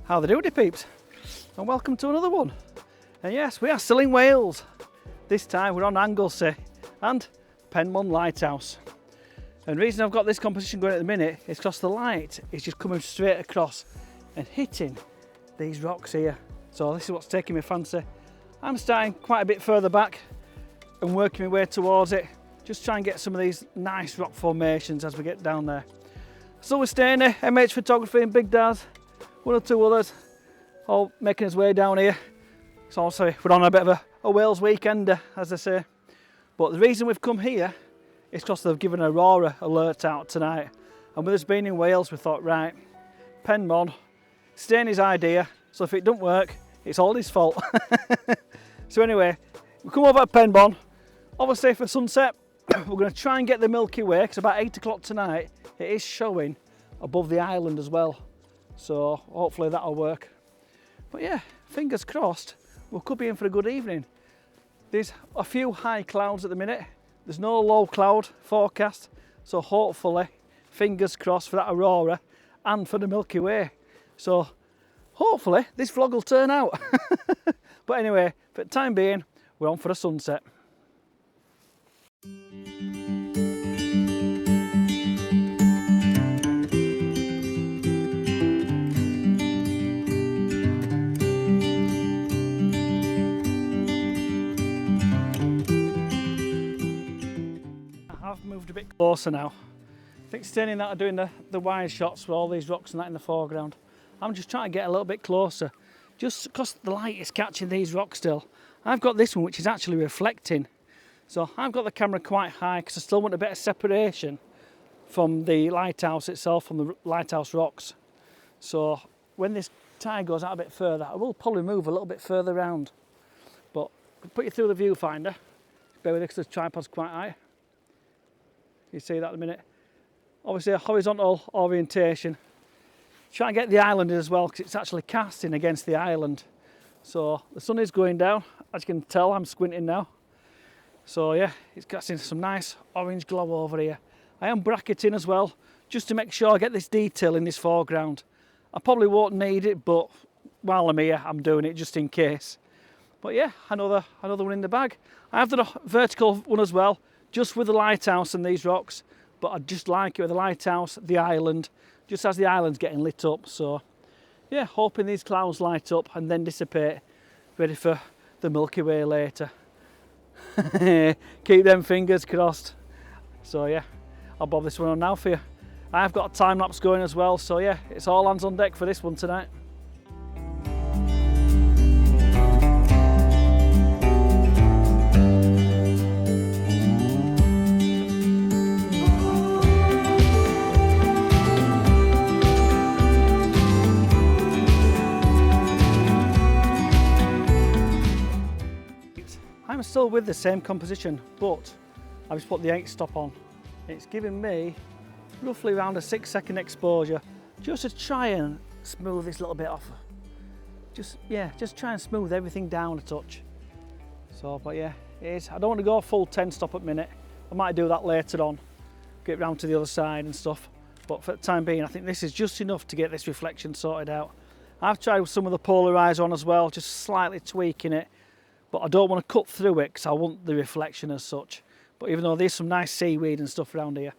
How the doody peeps, and welcome to another one. And yes, we are still in Wales. This time we're on Anglesey and Penmon Lighthouse. And the reason I've got this composition going at the minute is because the light is just coming straight across and hitting these rocks here. So this is what's taking my fancy. I'm starting quite a bit further back and working my way towards it. Just try and get some of these nice rock formations as we get down there. So we're staying here, MH Photography and Big Daz, one or two others, all making his way down here. So obviously we're on a bit of a Wales weekend, as they say. But the reason we've come here is because they've given an Aurora alert out tonight. And with us being in Wales, we thought, right, Penmon, staying his idea, so if it doesn't work, it's all his fault. So anyway, we come over to Penmon, obviously for sunset, we're going to try and get the Milky Way, because about 8 o'clock tonight, it is showing above the island as well. So hopefully that'll work. But yeah, fingers crossed, we could be in for a good evening. There's a few high clouds at the minute. There's no low cloud forecast. So hopefully, fingers crossed for that Aurora and for the Milky Way. So hopefully this vlog will turn out. But anyway, for the time being, we're on for a sunset. I've moved a bit closer now. I think standing that are doing the wide shots with all these rocks and that in the foreground. I'm just trying to get a little bit closer, just because the light is catching these rocks still. I've got this one which is actually reflecting. So I've got the camera quite high because I still want a bit of separation from the lighthouse itself, from the lighthouse rocks. So when this tide goes out a bit further, I will probably move a little bit further round. But I'll put you through the viewfinder. Bear with it because the tripod's quite high. You see that in a minute. Obviously a horizontal orientation. Try and get the island in as well because it's actually casting against the island. So the sun is going down. As you can tell, I'm squinting now. So yeah, it's casting some nice orange glow over here. I am bracketing as well, just to make sure I get this detail in this foreground. I probably won't need it, but while I'm here, I'm doing it just in case. But yeah, another one in the bag. I have done a vertical one as well, just with the lighthouse and these rocks. But I just like it with the lighthouse, the island, just as the island's getting lit up. So yeah, hoping these clouds light up and then dissipate, ready for the Milky Way later. Keep them fingers crossed. So yeah, I'll bob this one on now for you. I've got a time lapse going as well, so yeah, it's all hands on deck for this one tonight. I'm still with the same composition, but I've just put the 8 stop on. It's giving me roughly around a 6-second exposure, just to try and smooth this little bit off. Just try and smooth everything down a touch. So, but yeah, it is. I don't want to go full 10 stop at minute. I might do that later on, get round to the other side and stuff. But for the time being, I think this is just enough to get this reflection sorted out. I've tried some of the polarizer on as well, just slightly tweaking it. But I don't want to cut through it because I want the reflection as such. But even though there's some nice seaweed and stuff around here.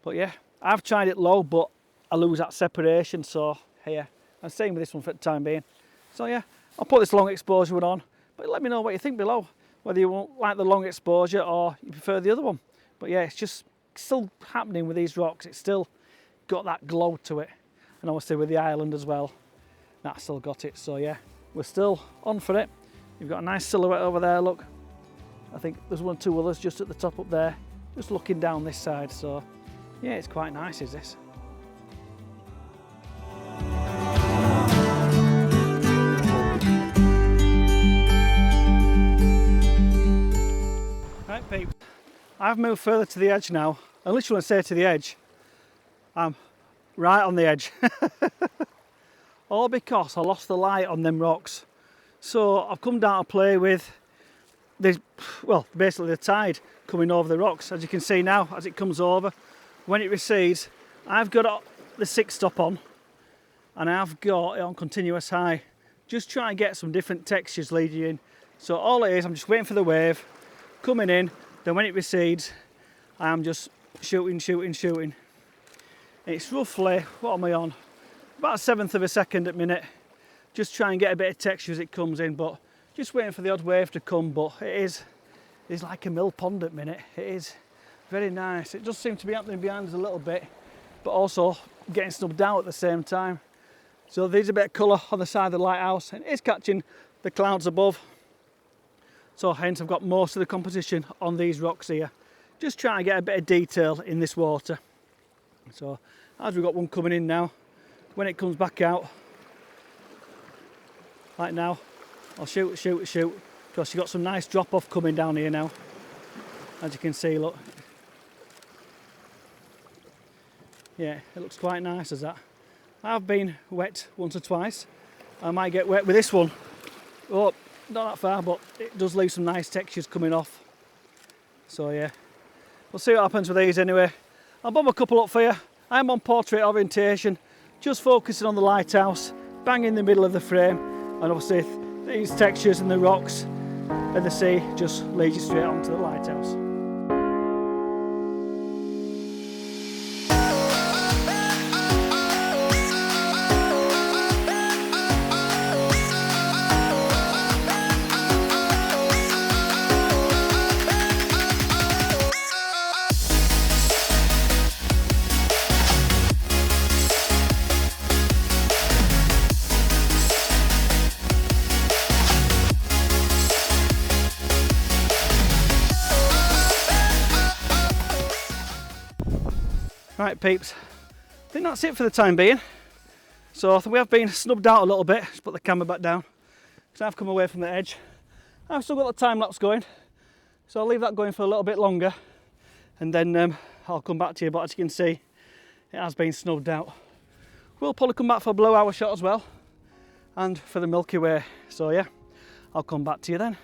But yeah, I've tried it low, but I lose that separation. So yeah, I'm staying with this one for the time being. So yeah, I'll put this long exposure one on. But let me know what you think below. Whether you won't like the long exposure or you prefer the other one. But yeah, it's just still happening with these rocks. It's still got that glow to it. And obviously with the island as well, that's still got it. So yeah, we're still on for it. You've got a nice silhouette over there, look. I think there's one or two others just at the top up there, just looking down this side. So yeah, it's quite nice, is this? Right, peeps, I've moved further to the edge now. I literally want to say to the edge, I'm right on the edge. All because I lost the light on them rocks. So I've come down to play with this, well, basically the tide coming over the rocks. As you can see now, as it comes over, when it recedes, I've got the 6 stop on, and I've got it on continuous high. Just try and get some different textures leading in. So all it is, I'm just waiting for the wave coming in, then when it recedes, I'm just shooting. It's roughly, what am I on? About 1/7 of a second at minute. Just try and get a bit of texture as it comes in, but just waiting for the odd wave to come. But it's like a mill pond at minute. It is very nice. It does seem to be happening behind us a little bit, but also getting snubbed out at the same time. So there's a bit of colour on the side of the lighthouse, and it's catching the clouds above. So hence I've got most of the composition on these rocks here. Just trying to get a bit of detail in this water. So as we've got one coming in now, when it comes back out, like now, I'll shoot, because you've got some nice drop off coming down here now. As you can see, look. Yeah, it looks quite nice as that. I've been wet once or twice. I might get wet with this one. Oh, not that far, but it does leave some nice textures coming off. So yeah, we'll see what happens with these anyway. I'll bob a couple up for you. I'm on portrait orientation, just focusing on the lighthouse, bang in the middle of the frame, and obviously these textures and the rocks and the sea just lead you straight onto the lighthouse. Right peeps, I think that's it for the time being. So we have been snubbed out a little bit. Just put the camera back down because I've come away from the edge. I've still got the time lapse going, so I'll leave that going for a little bit longer, and then I'll come back to you. But as you can see, it has been snubbed out. We'll probably come back for a blue hour shot as well, and for the Milky Way. So yeah, I'll come back to you then.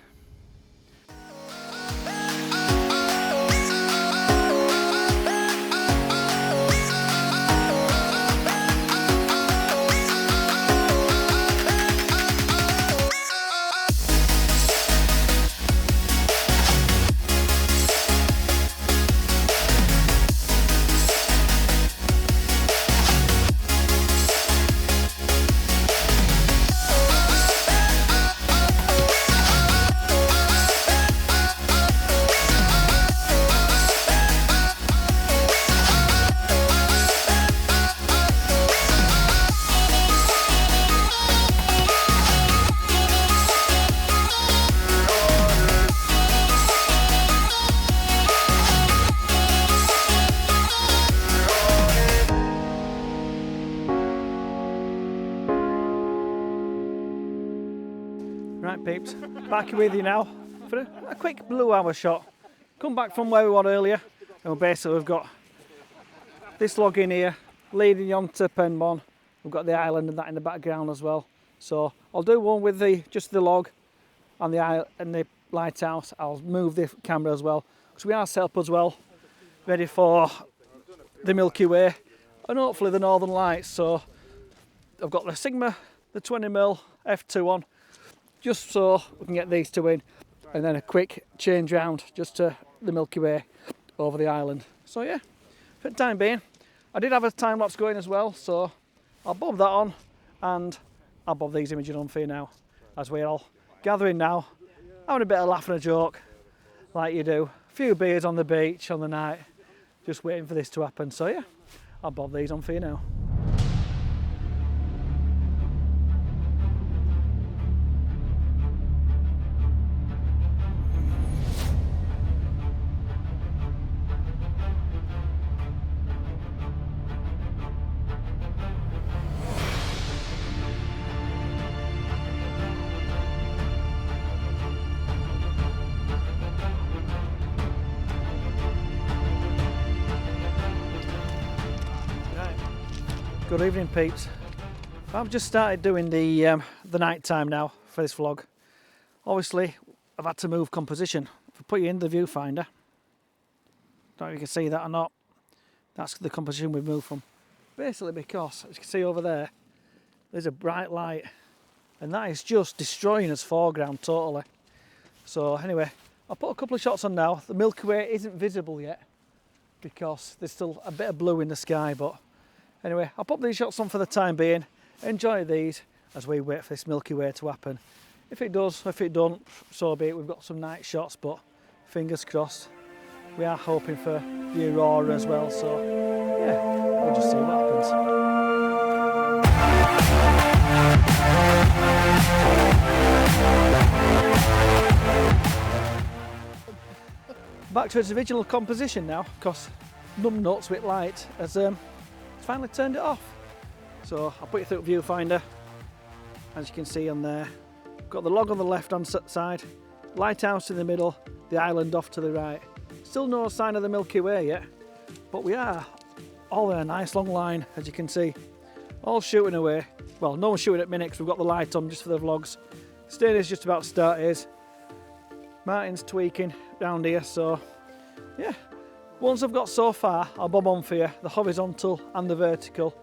Right peeps, back with you now for a quick blue hour shot. Come back from where we were earlier, and basically we've got this log in here leading on to Penmon. We've got the island and that in the background as well. So I'll do one with just the log and the lighthouse. I'll move the camera as well, because we are set up as well, ready for the Milky Way and hopefully the Northern Lights. So I've got the Sigma, the 20mm f2 on, just so we can get these two in, and then a quick change round just to the Milky Way over the island. So yeah, for the time being, I did have a time lapse going as well, so I'll bob that on and I'll bob these images on for you now, as we're all gathering now, having a bit of laugh and a joke like you do. A few beers on the beach on the night, just waiting for this to happen. So yeah, I'll bob these on for you now. Good evening peeps. I've just started doing the night time now for this vlog. Obviously I've had to move composition. If I put you in the viewfinder, don't know if you can see that or not, that's the composition we've moved from. Basically because, as you can see over there, there's a bright light, and that is just destroying us foreground totally. So anyway, I'll put a couple of shots on now. The Milky Way isn't visible yet because there's still a bit of blue in the sky, but anyway, I'll pop these shots on for the time being. Enjoy these as we wait for this Milky Way to happen. If it does, if it don't, so be it. We've got some night shots, but fingers crossed. We are hoping for the Aurora as well, so yeah, we'll just see what happens. Back to its original composition now, because numbnuts with light has finally turned it off. So I'll put you through the viewfinder. As you can see on there, got the log on the left hand side, lighthouse in the middle, the island off to the right. Still no sign of the Milky Way yet, but we are all in a nice long line, as you can see, all shooting away. Well, no one's shooting at me because we've got the light on just for the vlogs. Stainer's just about to start his. Martin's tweaking round here, so yeah. Ones I've got so far, I'll bob on for you, the horizontal and the vertical.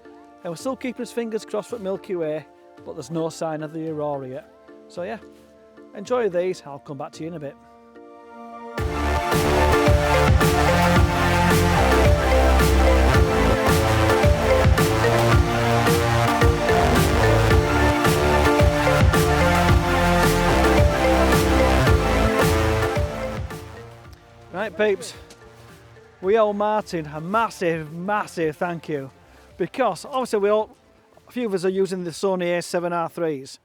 And we're still keeping his fingers crossed for Milky Way, but there's no sign of the Aurora yet. So yeah, enjoy these, I'll come back to you in a bit. Right peeps, we owe Martin a massive thank you, because obviously a few of us are using the Sony A7R3s,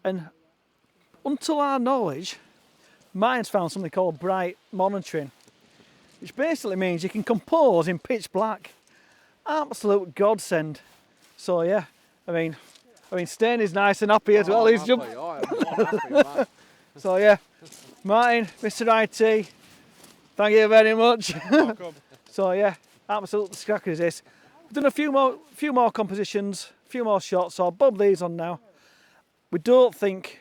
and until our knowledge, Martin's found something called bright monitoring, which basically means you can compose in pitch black. Absolute godsend. So yeah, I mean Stain is nice and happy as well. He's jumped. So yeah, Martin, Mr. IT, thank you very much. So yeah, absolute cracker is this. We've done a few more compositions, a few more shots, so I'll bob these on now. We don't think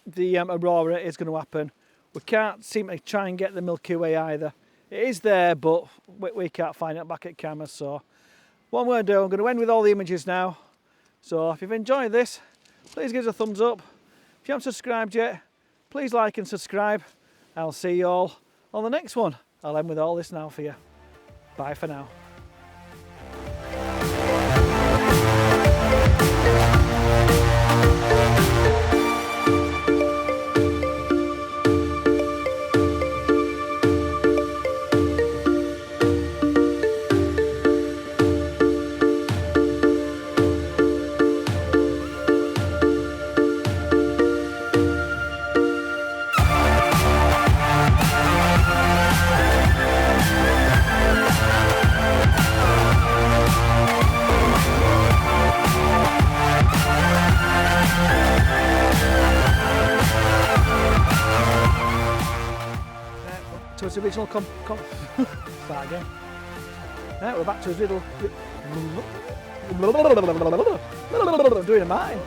the Aurora is going to happen. We can't seem to try and get the Milky Way either. It is there, but we can't find it back at camera. So what I'm going to do, I'm going to end with all the images now. So if you've enjoyed this, please give us a thumbs up. If you haven't subscribed yet, please like and subscribe. I'll see you all on the next one. I'll end with all this now for you. Bye for now. To its original start again. Right, we're back to its little. I'm doing a Martin.